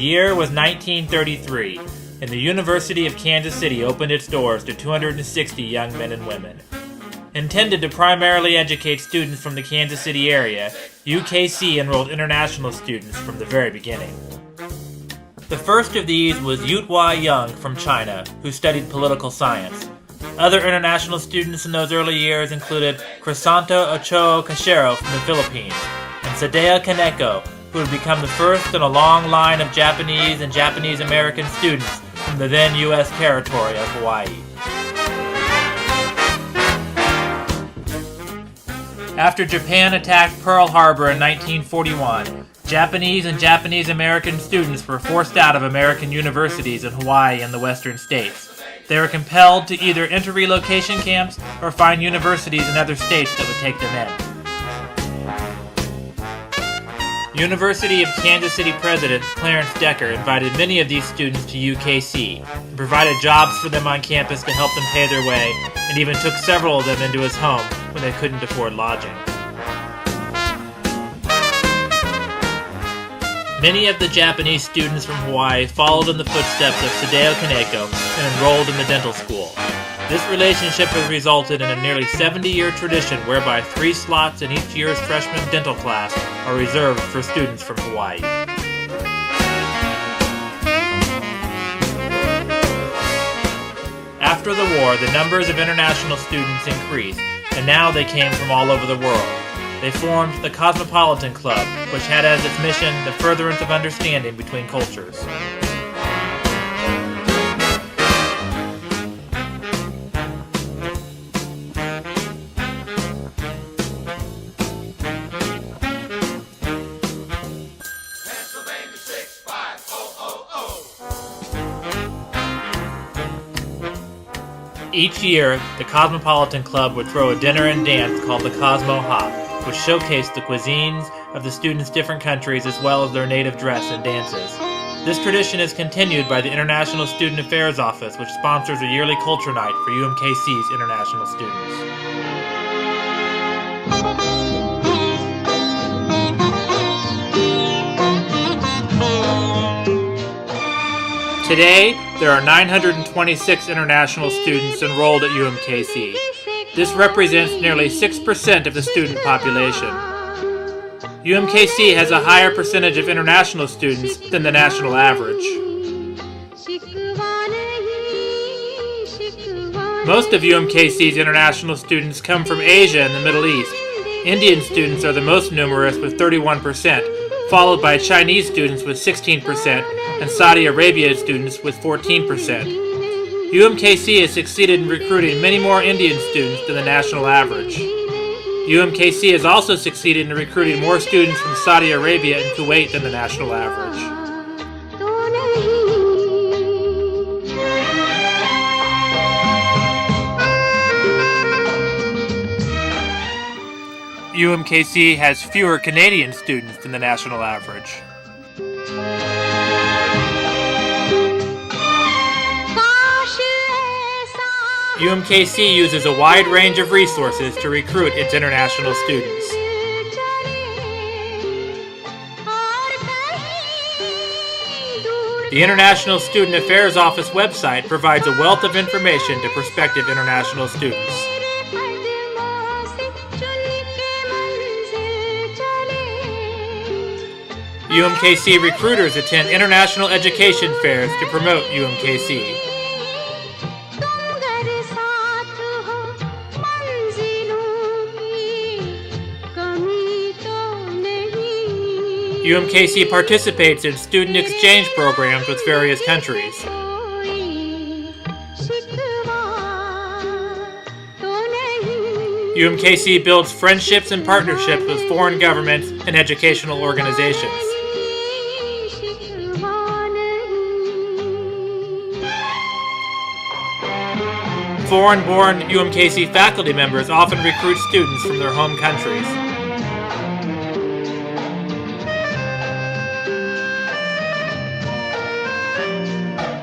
year was 1933, and the University of Kansas City opened its doors to 260 young men and women. Intended to primarily educate students from the Kansas City area, UKC enrolled international students from the very beginning. The first of these was Yutwa Young from China, who studied political science. Other international students in those early years included Crisanto Ochoa Cachero from the Philippines, and Sadeo Kaneko, who would become the first in a long line of Japanese and Japanese-American students from the then U.S. territory of Hawaii. After Japan attacked Pearl Harbor in 1941, Japanese and Japanese-American students were forced out of American universities in Hawaii and the western states. They were compelled to either enter relocation camps or find universities in other states that would take them in. University of Kansas City President Clarence Decker invited many of these students to UKC and provided jobs for them on campus to help them pay their way, and even took several of them into his home when they couldn't afford lodging. Many of the Japanese students from Hawaii followed in the footsteps of Sadeo Kaneko and enrolled in the dental school. This relationship has resulted in a nearly 70-year tradition whereby 3 slots in each year's freshman dental class are reserved for students from Hawaii. After the war, the numbers of international students increased, and now they came from all over the world. They formed the Cosmopolitan Club, which had as its mission the furtherance of understanding between cultures. Each year, the Cosmopolitan Club would throw a dinner and dance called the Cosmo Hop, which showcased the cuisines of the students' different countries as well as their native dress and dances. This tradition is continued by the International Student Affairs Office, which sponsors a yearly culture night for UMKC's international students. Today, there are 926 international students enrolled at UMKC. This represents nearly 6% of the student population. UMKC has a higher percentage of international students than the national average. Most of UMKC's international students come from Asia and the Middle East. Indian students are the most numerous with 31%, followed by Chinese students with 16%, and Saudi Arabia students with 14%. UMKC has succeeded in recruiting many more Indian students than the national average. UMKC has also succeeded in recruiting more students from Saudi Arabia and Kuwait than the national average. UMKC has fewer Canadian students than the national average. UMKC uses a wide range of resources to recruit its international students. The International Student Affairs Office website provides a wealth of information to prospective international students. UMKC recruiters attend international education fairs to promote UMKC. UMKC participates in student exchange programs with various countries. UMKC builds friendships and partnerships with foreign governments and educational organizations. Foreign-born UMKC faculty members often recruit students from their home countries.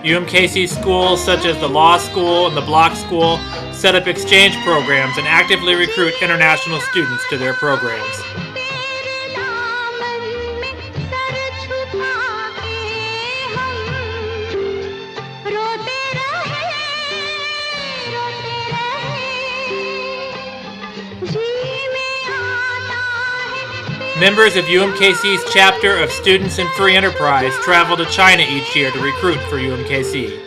UMKC schools such as the Law School and the Block School set up exchange programs and actively recruit international students to their programs. Members of UMKC's chapter of Students in Free Enterprise travel to China each year to recruit for UMKC.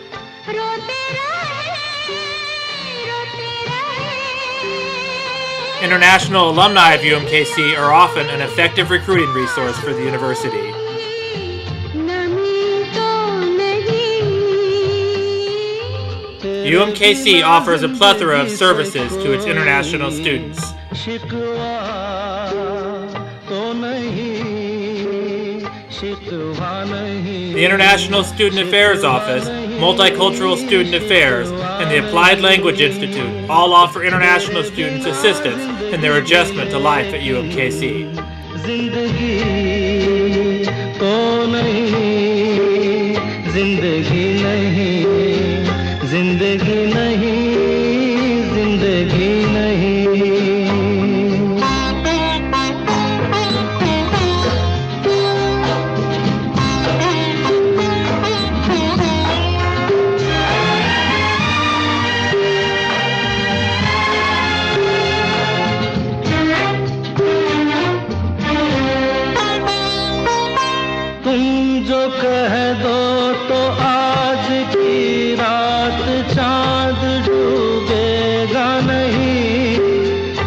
International alumni of UMKC are often an effective recruiting resource for the university. UMKC offers a plethora of services to its international students. The International Student Affairs Office, Multicultural Student Affairs, and the Applied Language Institute all offer international students assistance in their adjustment to life at UMKC.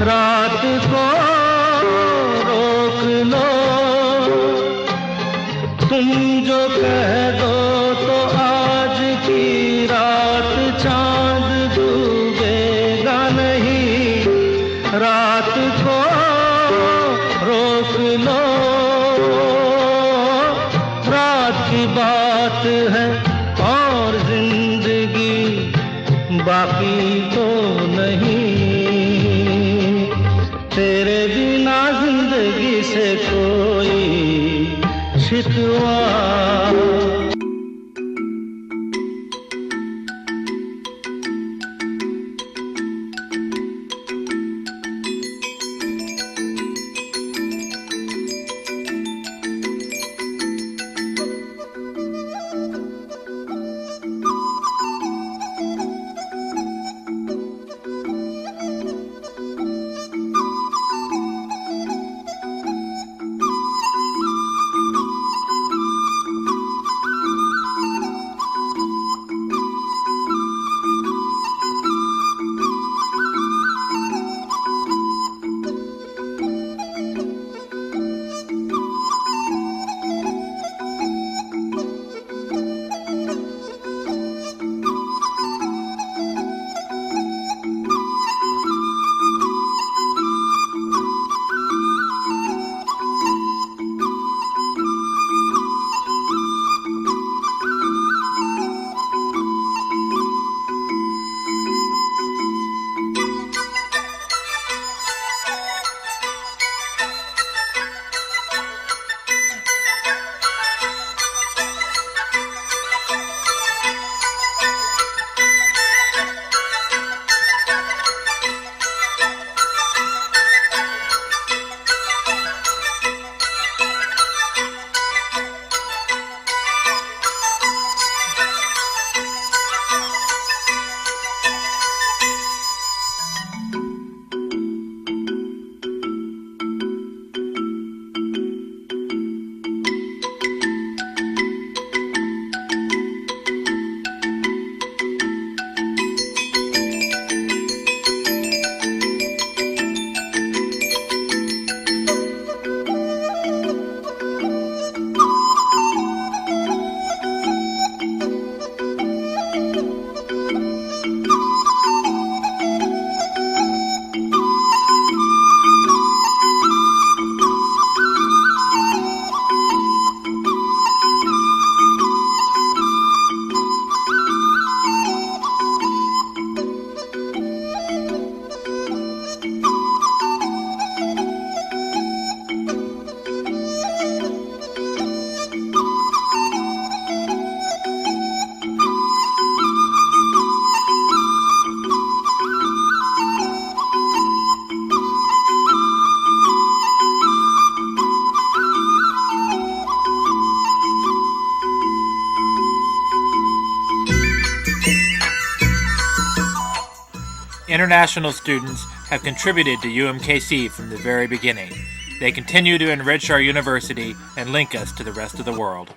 रात को रोक लो, तुम जो कह दो तो आज की रात चांद डूबेगा नहीं, रात को रोक लो, रात की बात है और जिंदगी बाकी तो नहीं, तेरे बिना जिंदगी से कोई शिकवा। International students have contributed to UMKC from the very beginning. They continue to enrich our university and link us to the rest of the world.